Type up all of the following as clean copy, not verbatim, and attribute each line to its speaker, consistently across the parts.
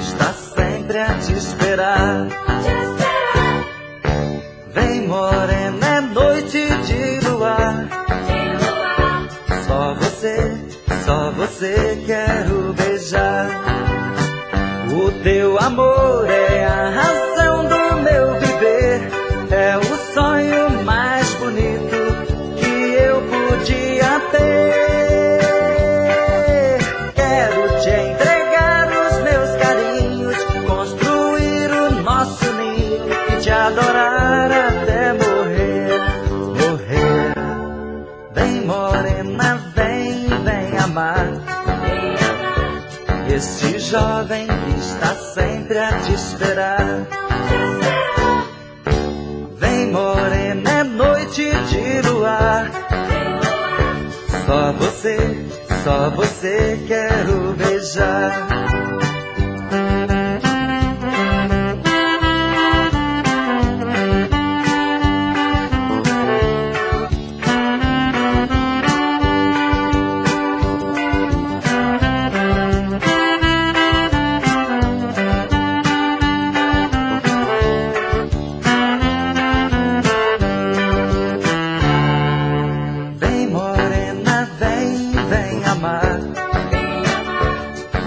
Speaker 1: está sempre a te esperar. Vem morena, é noite de luar. Só você quero beijar. O teu amor é a razão do meu viver. É o sonho mais bonito que eu podia ter. Quero te entregar os meus carinhos, construir o nosso ninho e te adorar até morrer, morrer. Vem morena, vem amar este jovem que está sempre a te esperar. Vem morena, é noite de luar. Só você quero beijar.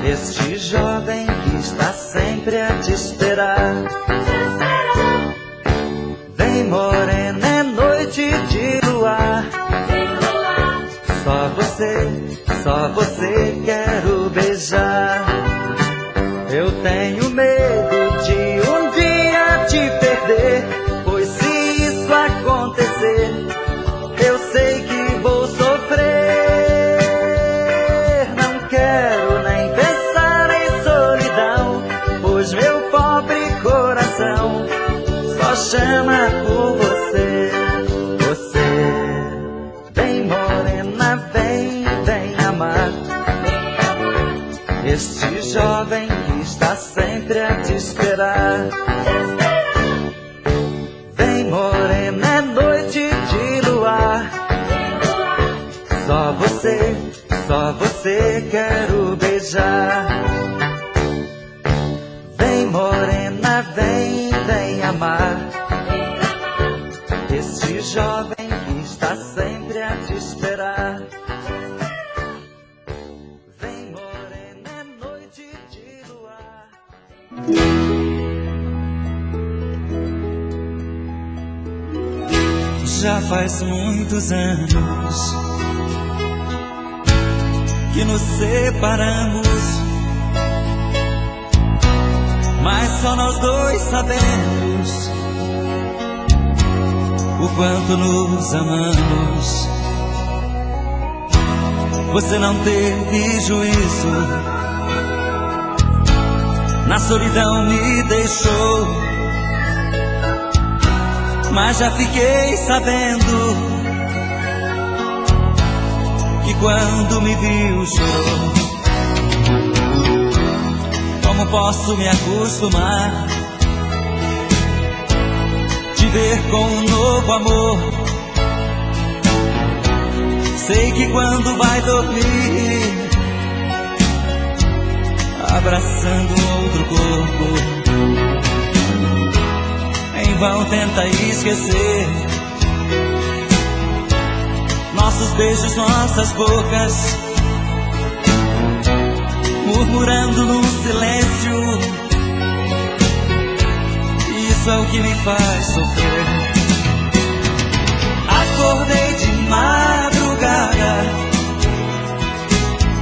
Speaker 1: Este jovem que está sempre a te esperar. Vem morena, é noite de luar. Só você quero beijar. Eu tenho medo de um dia te perder, pois se isso acontecer, eu sei que vou sofrer. Não quero nem pensar em solidão, pois meu pobre coração só chama por você, você. Vem morena, vem amar este jovem que está sempre a te esperar. Vem morena, é noite de luar. Só você quero beijar. Vem morena, vem amar este jovem que está sempre a te esperar. Vem morena, é noite de luar.
Speaker 2: Já faz muitos anos que nos separamos, mas só nós dois sabemos o quanto nos amamos. Você não teve juízo, na solidão me deixou, mas já fiquei sabendo que quando me viu chorou. Como posso me acostumar te ver com um novo amor? Sei que quando vai dormir abraçando outro corpo, em vão tenta esquecer nossos beijos, nossas bocas, murmurando num silêncio. Isso é o que me faz sofrer. Acordei de madrugada,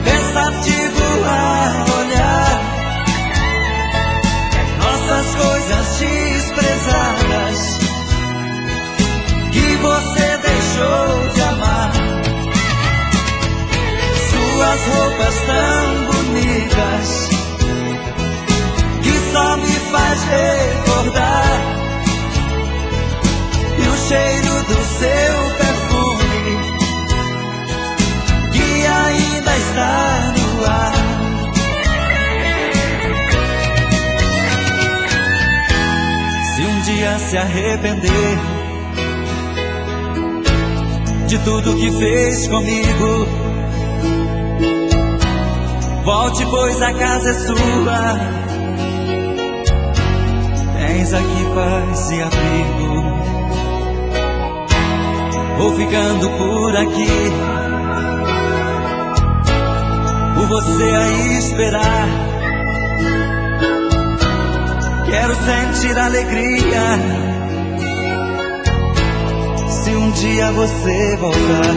Speaker 2: pensativo a olhar nossas coisas desprezadas que você deixou de amar. Suas roupas tão bonitas que só me faz recordar, e o cheiro do seu perfume que ainda está no ar. Se um dia se arrepender de tudo que fez comigo, volte, pois a casa é sua. paz e abrigo. Vou ficando por aqui, por você aí esperar. Quero sentir alegria se um dia você voltar.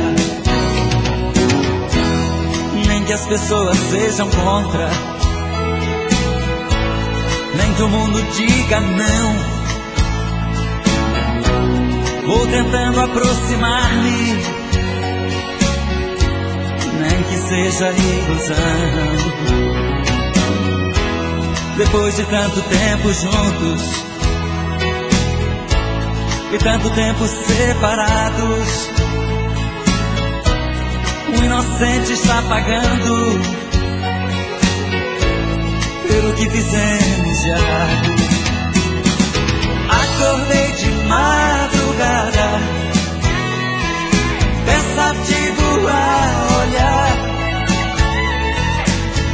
Speaker 2: Nem que as pessoas sejam contra, nem que o mundo diga não. Vou tentando aproximar-me, nem que seja ilusão. Depois de tanto tempo juntos e tanto tempo separados, o inocente está pagando pelo que fizemos de errado. Acordei de madrugada, pensativo a olhar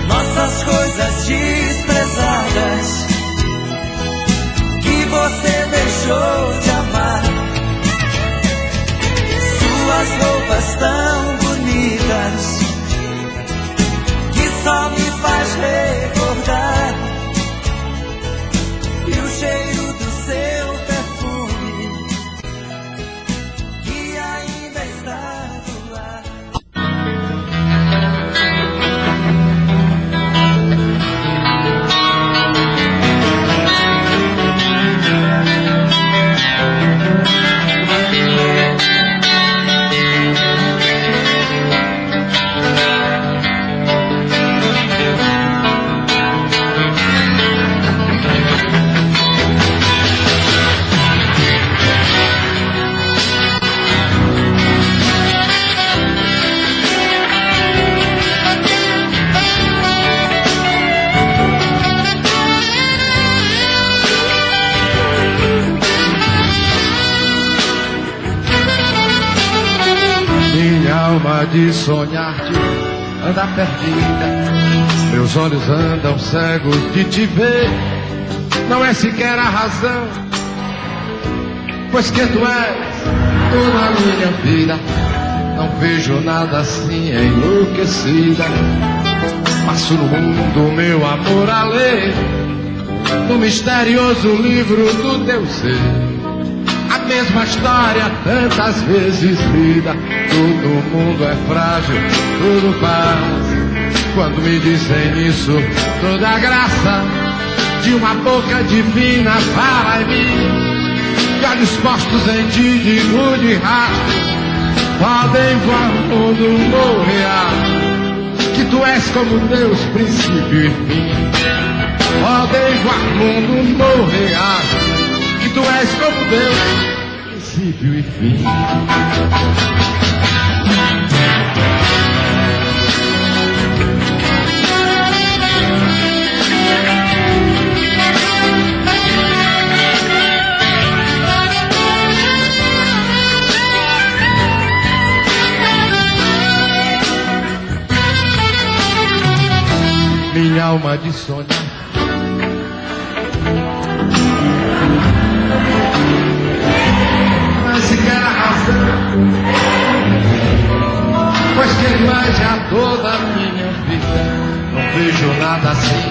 Speaker 2: nossas coisas desprezadas que você deixou de amar. Suas roupas tão bonitas que só me faz recordar, e o cheiro do seu perfume que ainda está no ar.
Speaker 3: Alma de sonhar-te anda perdida, meus olhos andam cegos de te ver. Não é sequer a razão, pois que tu és toda a minha vida. Não vejo nada assim enlouquecida. Passo no mundo meu amor a ler, no misterioso livro do teu ser. A mesma história tantas vezes lida. Todo mundo é frágil, tudo passa. Quando me dizem isso, toda a graça de uma boca divina fala em mim. De olhos postos em ti, digo de rastro, podem voar o mundo morrer. Que tu és como Deus, princípio e fim. Podem voar o mundo morrer. Que tu és como Deus, princípio e fim. Minha alma de sonhar mas sequer a razão, pois que mais já toda a minha vida não vejo nada assim.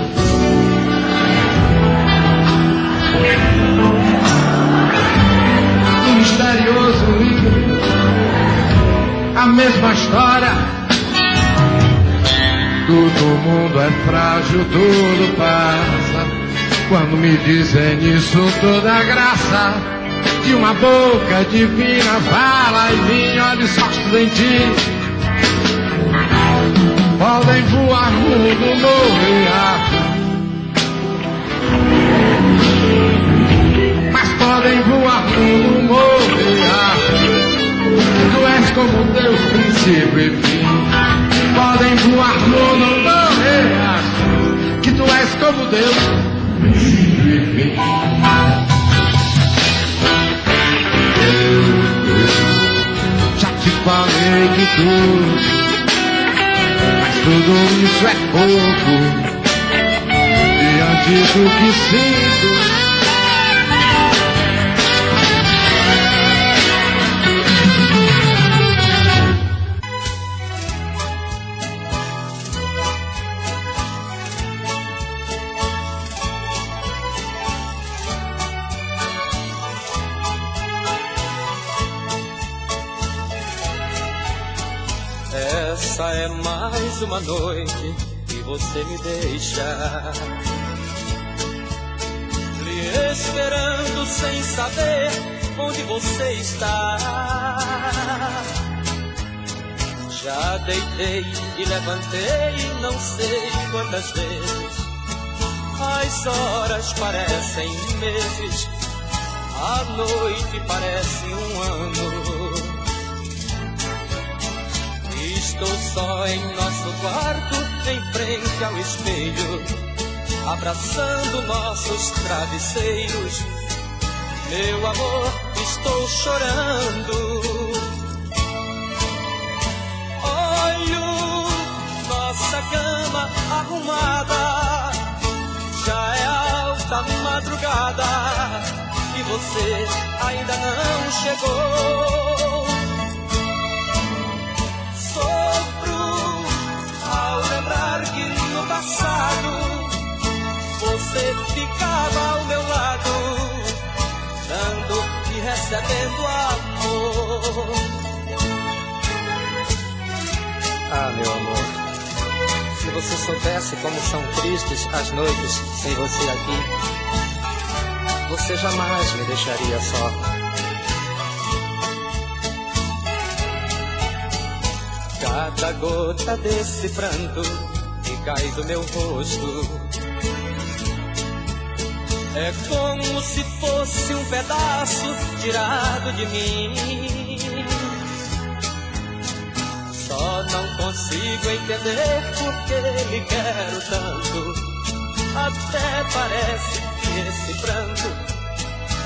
Speaker 3: Um misterioso livro, a mesma história. Todo mundo é frágil, tudo passa. Quando me dizem isso, toda a graça de uma boca divina fala em mim. Olhos postos em ti, podem voar mundo morrer, mas podem voar mundo morrer. Tu és como Deus, princípio e fim. Podem voar mundo morrer. Que tu és como Deus, princípio e fim. Já te falei que tudo, mas tudo isso é pouco diante do que sinto.
Speaker 4: Essa é mais uma noite que você me deixa, lhe esperando sem saber onde você está. Já deitei e levantei não sei quantas vezes, as horas parecem meses, a noite parece um ano. Estou só em nosso quarto, em frente ao espelho, abraçando nossos travesseiros. Meu amor, estou chorando. Olho nossa cama arrumada, já é alta madrugada e você ainda não chegou. Sofro ao lembrar que no passado você ficava ao meu lado, dando e recebendo amor. Ah, meu amor, se você soubesse como são tristes as noites sem você aqui, você jamais me deixaria só. Cada gota desse pranto que cai do meu rosto é como se fosse um pedaço tirado de mim. Só não consigo entender por que lhe quero tanto. Até parece que esse pranto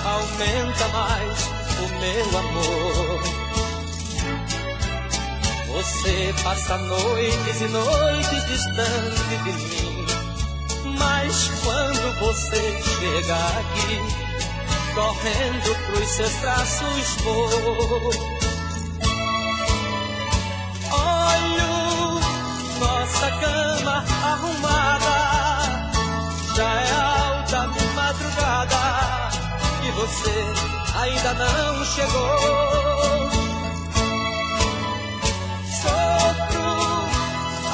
Speaker 4: aumenta mais o meu amor. Você passa noites e noites distante de mim, mas quando você chega aqui, correndo pros seus braços vou. Olho nossa cama arrumada, já é alta madrugada e você ainda não chegou. Sofro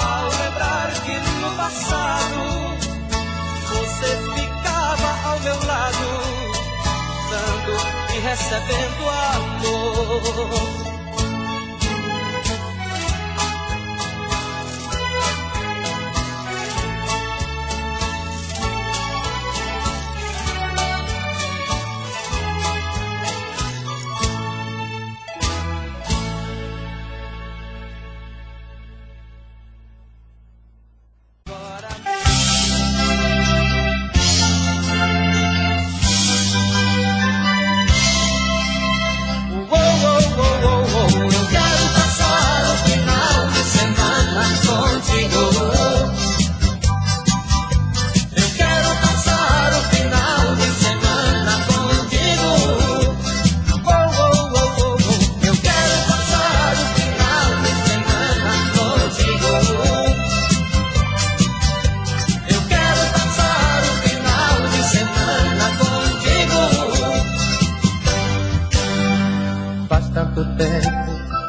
Speaker 4: ao lembrar que no passado você ficava ao meu lado, dando e recebendo amor.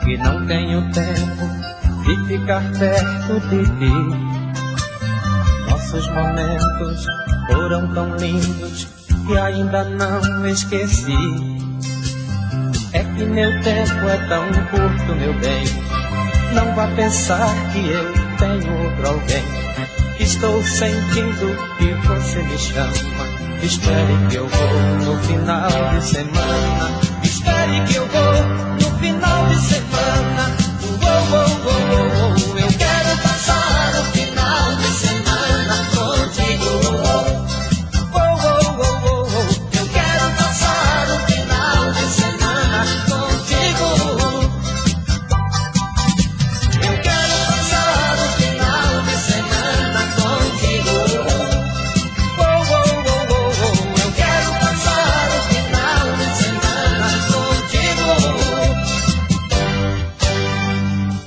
Speaker 4: Que não tenho tempo de ficar perto de ti. Nossos momentos foram tão lindos que ainda não esqueci. É que meu tempo é tão curto, meu bem. Não vá pensar que eu tenho outro alguém. Estou sentindo que você me chama. Espere que eu vou no final de semana. Espere que eu vou no final de semana. Eu quero passar o final de semana contigo. Eu quero passar o final de semana contigo. Eu quero passar o final de semana contigo. Eu quero passar o final de semana contigo.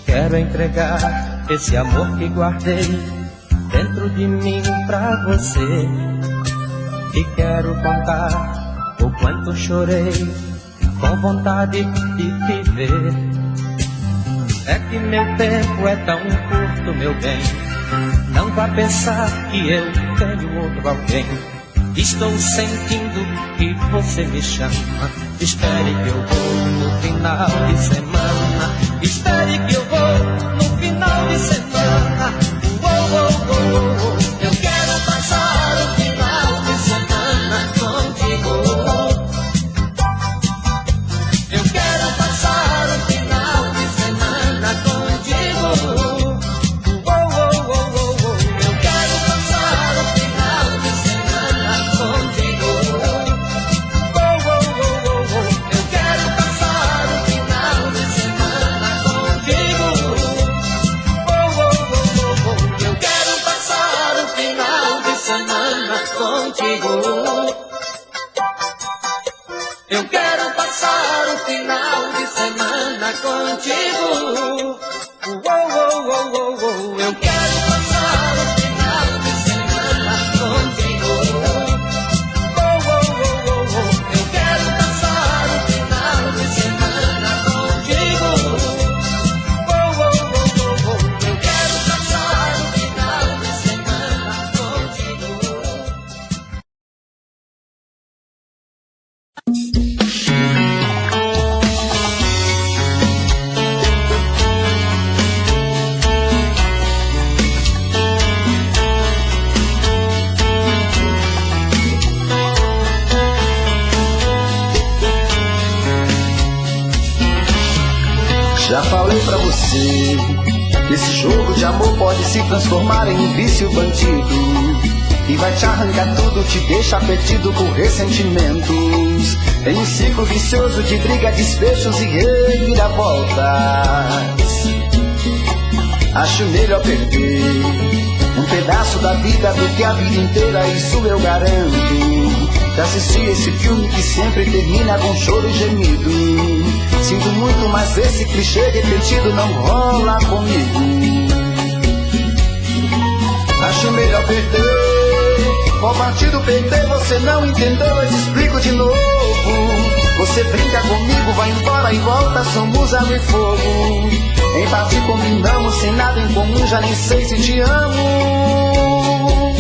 Speaker 4: Quero entregar esse amor que guardei dentro de mim pra você. E quero contar o quanto chorei com vontade de te ver. É que meu tempo é tão curto, meu bem. Não vá pensar que eu tenho outro alguém. Estou sentindo que você me chama. Espere que eu vou no final de semana. Espere que eu vou no final de semana. Eu quero passar o final de semana contigo. Eu quero passar o final de semana contigo. Eu quero passar o final de semana contigo. Eu quero passar o final de semana contigo. Eu quero passar o final de semana contigo. Eu quero passar o final de semana contigo. Eu quero passar o final de semana contigo. Eu quero passar o final de semana contigo. Eu quero passar o final de semana contigo.
Speaker 1: Já falei pra você, esse jogo de amor pode se transformar em um vício bandido, e vai te arrancar tudo, te deixa perdido por ressentimentos, em um ciclo vicioso de briga, despechos e reviravoltas. Acho melhor perder um pedaço da vida do que a vida inteira, isso eu garanto. Já assisti esse filme que sempre termina com choro e gemido. Sinto muito, mas esse clichê repetido não rola comigo. Acho melhor perder. Qual partido perder? Você não entendeu, eu te explico de novo. Você brinca comigo, vai embora e volta, somos água e fogo. Em parte combinamos, sem nada em comum, já nem sei se te amo.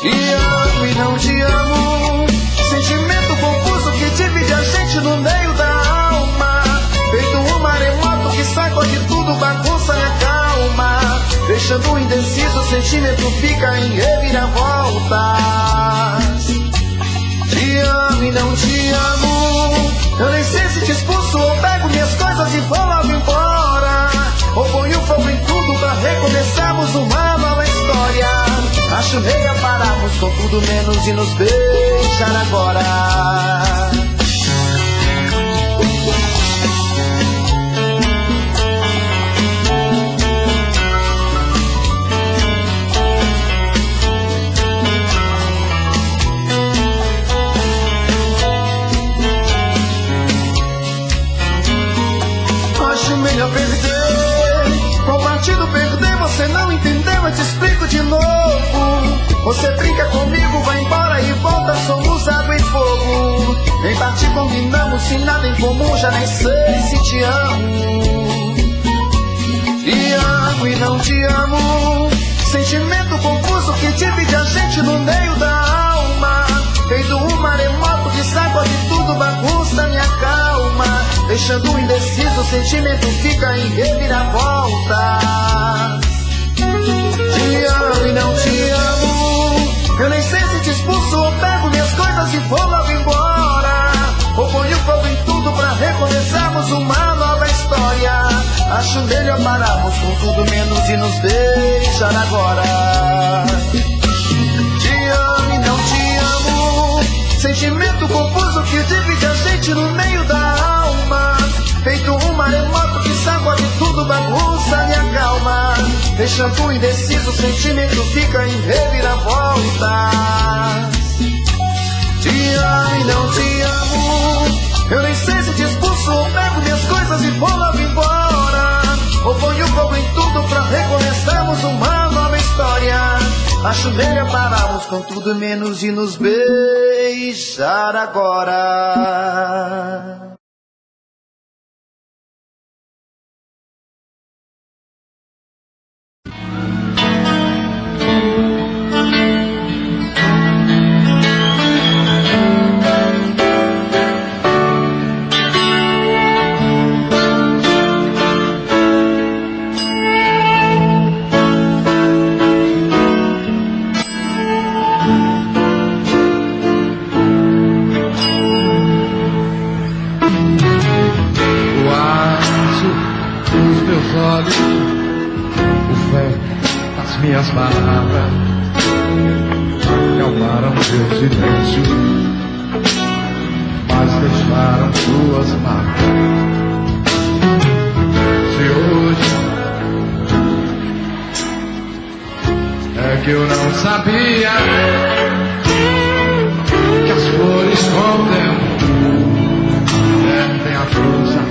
Speaker 1: Te amo e não te amo. Sentimento confuso que divide a gente no meio da alma. Feito um maremoto que sacode tudo, bagunça minha calma. Deixando indeciso, o sentimento fica em reviravoltas. Te amo e não te amo. Eu nem sei se te expulso ou pego minhas coisas e vou logo embora. Ou ponho fogo em tudo pra recomeçarmos uma nova história. Acho melhor pararmos com tudo menos e nos beijar agora. Acho melhor perder. Qual partido perder? Você não entendeu, eu te explico de novo. Você brinca comigo, vai embora e volta, somos água e fogo. Em parte combinamos, sem nada em comum, já nem sei se te amo. Te amo e não te amo. Sentimento confuso que divide a gente no meio da alma. Feito um maremoto que sacode tudo, bagunça minha calma. Deixando indeciso, o sentimento fica em reviravolta. Te amo e não te amo. Eu nem sei se te expulso ou pego minhas coisas e vou logo embora. Ou ponho fogo em tudo pra recomeçarmos uma nova história. Acho melhor pararmos com tudo menos e nos beijar agora. Te amo e não te amo. Sentimento confuso que divide a gente no meio da alma. Feito um maremoto que sacode tudo, bagunça minha calma. Deixando indeciso, o sentimento fica em reviravoltas. Te amo e não te amo. Eu nem sei se te expulso ou pego minhas coisas e vou logo embora. Ou ponho fogo em tudo pra recomeçarmos uma nova história. Acho melhor pararmos com tudo menos e nos beijar agora.
Speaker 3: palavras acalmaram seu silêncio, mas deixaram suas marcas. Se hoje é que eu não sabia que as flores com o tempo perdem a força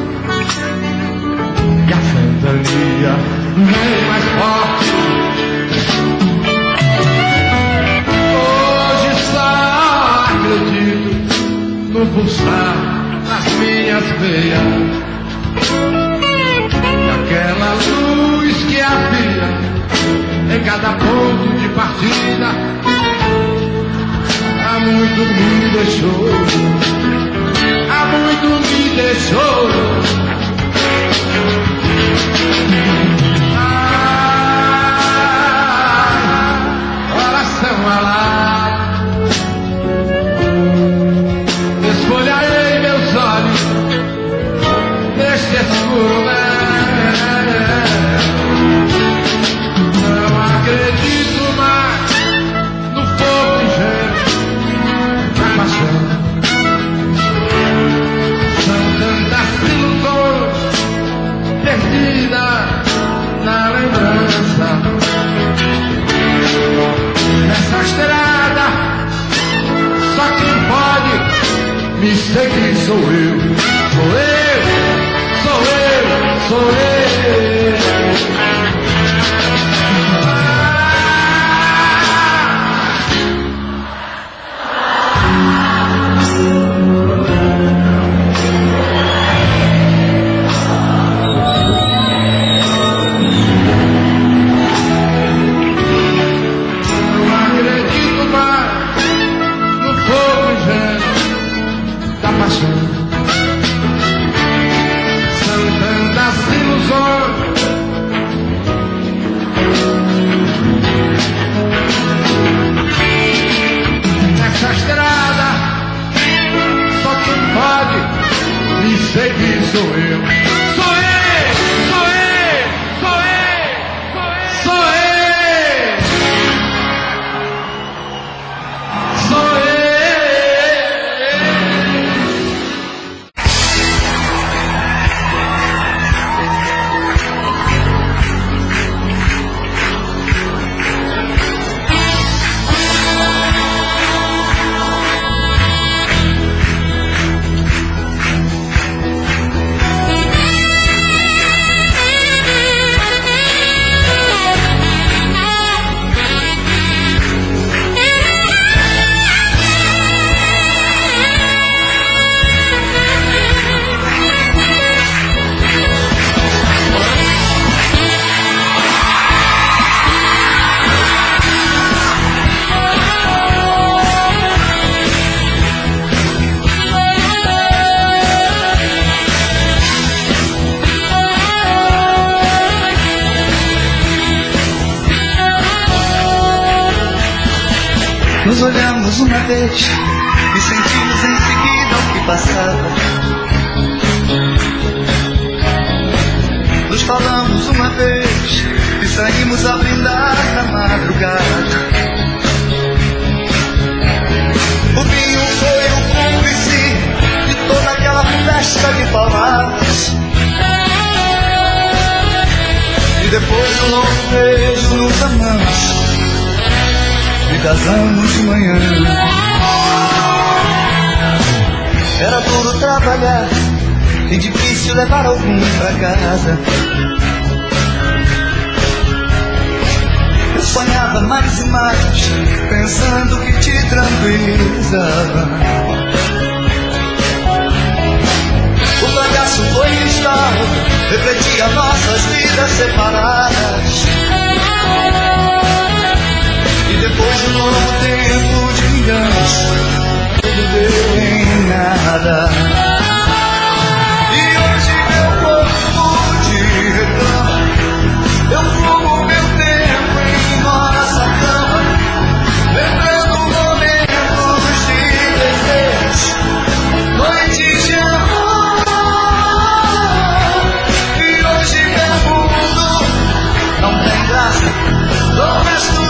Speaker 3: e a ventania vem mais forte. Hoje só acredito no pulsar das minhas veias, aquela luz que havia em cada ponto de partida há muito me deixou, há muito me deixou. Coração alado, esfolharei meus olhos neste escuro véu. Não acredito mais no fogo ingênuo da paixão. São tantas ilusões perdidas na lembrança. Nessa estrada só quem pode me seguir sou eu. Sou eu, sou eu, sou eu. São tantas ilusões nessa estrada, só quem pode me seguir sou eu. Sou eu, sou eu, sou eu, sou eu, sou eu.
Speaker 2: Nos olhamos uma vez e sentimos em seguida o que passava. Nos falamos uma vez e saímos a brindar na madrugada. O vinho foi o cúmplice de toda aquela festa de palavras. E depois de um longo beijo nos amamos e casamos de manhã. Era duro trabalhar e difícil levar algum pra casa. Eu sonhava mais e mais, pensando que te tranquilizava. O cangaço foi cristal, refletia nossas vidas separadas. E depois de um longo tempo de enganos, tudo deu em nada. E hoje meu corpo te reclama, eu fumo meu tempo em nossa cama, lembrando momentos de desejo, noites de amor. E hoje meu mundo não tem graça, não resto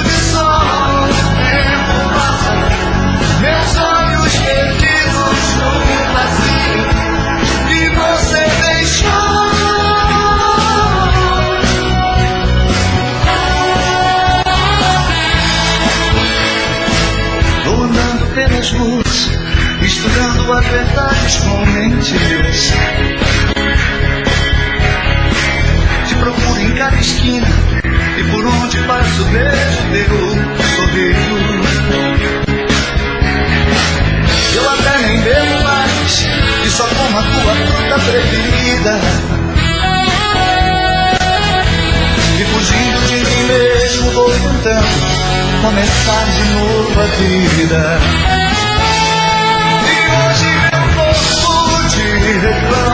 Speaker 2: tempos, misturando as verdades com mentiras. Te procuro em cada esquina e por onde passo vejo teu sorriso. Eu até nem bebo mais e só como a tua fruta preferida. E fugindo de mim mesmo vou tentando começar de novo a vida. E hoje meu corpo te reclama.